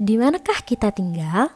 Di manakah kita tinggal?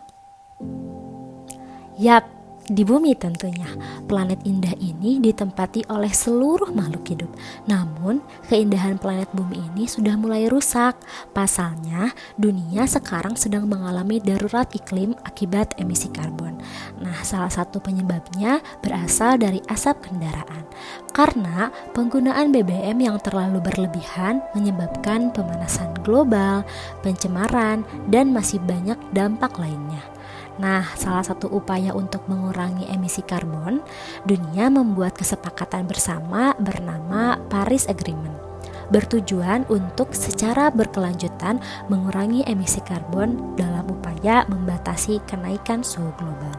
Yap, di bumi tentunya. Planet indah ini ditempati oleh seluruh makhluk hidup. Namun, keindahan planet bumi ini sudah mulai rusak. Pasalnya, dunia sekarang sedang mengalami darurat iklim akibat emisi karbon. Nah, salah satu penyebabnya berasal dari asap kendaraan. Karena penggunaan BBM yang terlalu berlebihan menyebabkan pemanasan global, pencemaran, dan masih banyak dampak lainnya. Nah, salah satu upaya untuk mengurangi emisi karbon, dunia membuat kesepakatan bersama bernama Paris Agreement, bertujuan untuk secara berkelanjutan mengurangi emisi karbon dalam upaya membatasi kenaikan suhu global.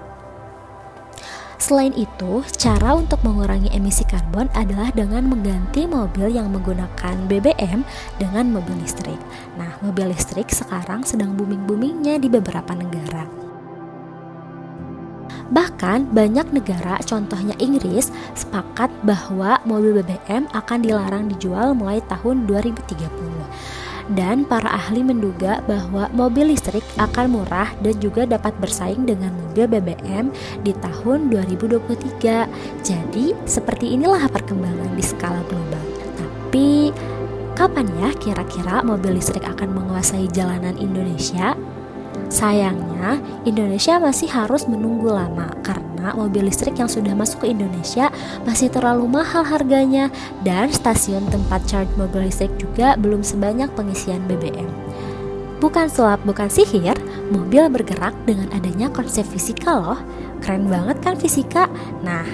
Selain itu, cara untuk mengurangi emisi karbon adalah dengan mengganti mobil yang menggunakan BBM dengan mobil listrik. Nah, mobil listrik sekarang sedang booming-boomingnya di beberapa negara. Bahkan banyak negara, contohnya Inggris, sepakat bahwa mobil BBM akan dilarang dijual mulai tahun 2030. Dan para ahli menduga bahwa mobil listrik akan murah dan juga dapat bersaing dengan mobil BBM di tahun 2023. Jadi, seperti inilah perkembangan di skala global. Tapi, kapan ya kira-kira mobil listrik akan menguasai jalanan Indonesia? Sayangnya, Indonesia masih harus menunggu lama karena mobil listrik yang sudah masuk ke Indonesia masih terlalu mahal harganya dan stasiun tempat charge mobil listrik juga belum sebanyak pengisian BBM. Bukan sulap, bukan sihir, mobil bergerak dengan adanya konsep fisika loh. Keren banget kan fisika? Nah,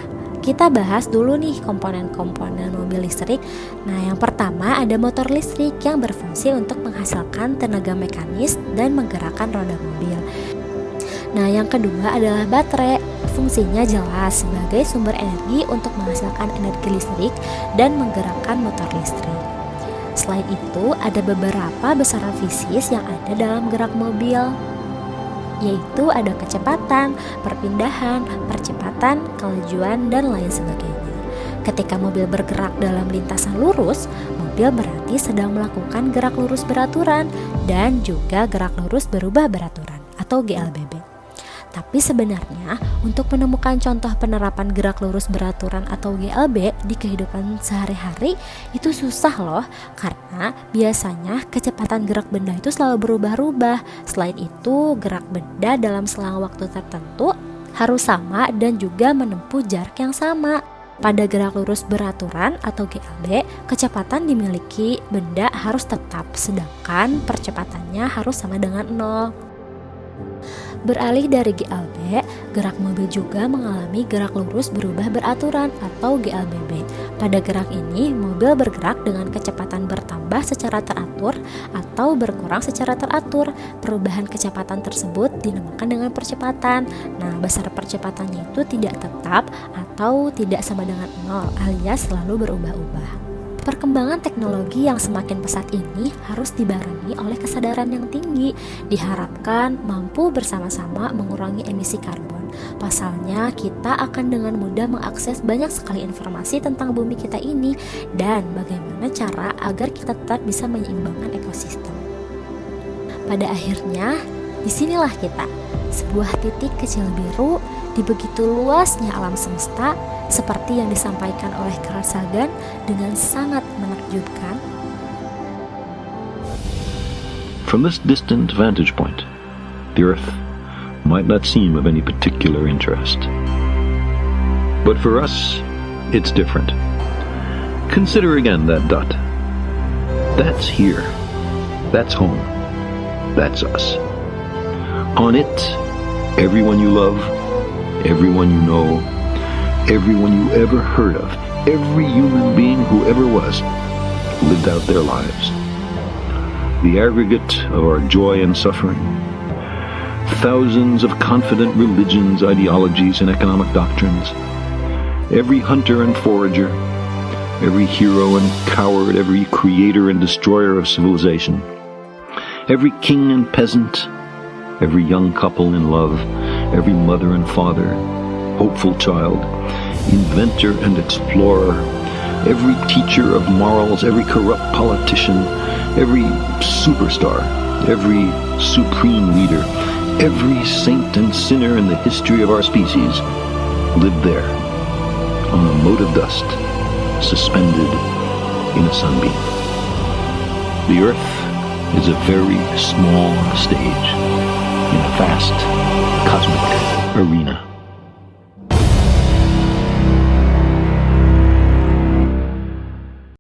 kita bahas dulu nih komponen-komponen mobil listrik. Nah, yang pertama ada motor listrik yang berfungsi untuk menghasilkan tenaga mekanis dan menggerakkan roda mobil. Nah, yang kedua adalah baterai. Fungsinya jelas sebagai sumber energi untuk menghasilkan energi listrik dan menggerakkan motor listrik. Selain itu, ada beberapa besaran fisis yang ada dalam gerak mobil, yaitu ada kecepatan, perpindahan, percepatan, kelajuan, dan lain sebagainya. Ketika mobil bergerak dalam lintasan lurus, mobil berarti sedang melakukan gerak lurus beraturan dan juga gerak lurus berubah beraturan atau GLBB. Tapi sebenarnya untuk menemukan contoh penerapan gerak lurus beraturan atau GLB di kehidupan sehari-hari itu susah loh, karena biasanya kecepatan gerak benda itu selalu berubah-ubah. Selain itu, gerak benda dalam selang waktu tertentu harus sama dan juga menempuh jarak yang sama. Pada gerak lurus beraturan atau GLB, kecepatan dimiliki benda harus tetap, sedangkan percepatannya harus sama dengan 0. Beralih dari GLB, gerak mobil juga mengalami gerak lurus berubah beraturan atau GLBB. Pada gerak ini, mobil bergerak dengan kecepatan bertambah secara teratur atau berkurang secara teratur. Perubahan kecepatan tersebut dinamakan dengan percepatan. Nah, besar percepatannya itu tidak tetap atau tidak sama dengan 0 alias selalu berubah-ubah. Perkembangan teknologi yang semakin pesat ini harus dibarengi oleh kesadaran yang tinggi, diharapkan mampu bersama-sama mengurangi emisi karbon. Pasalnya, kita akan dengan mudah mengakses banyak sekali informasi tentang bumi kita ini dan bagaimana cara agar kita tetap bisa menyeimbangkan ekosistem. Pada akhirnya, disinilah kita, sebuah titik kecil biru di begitu luasnya alam semesta, seperti yang disampaikan oleh Carl Sagan dengan sangat menakjubkan. From this distant vantage point, the Earth might not seem of any particular interest. But for us, it's different. Consider again that dot. That's here. That's home. That's us. On it, everyone you love, everyone you know, everyone you ever heard of, every human being who ever was, lived out their lives. The aggregate of our joy and suffering, thousands of confident religions, ideologies, and economic doctrines, every hunter and forager, every hero and coward, every creator and destroyer of civilization, every king and peasant, every young couple in love, every mother and father, hopeful child, inventor and explorer, every teacher of morals, every corrupt politician, every superstar, every supreme leader, every saint and sinner in the history of our species lived there, on a mote of dust, suspended in a sunbeam. The Earth is a very small stage in a vast cosmic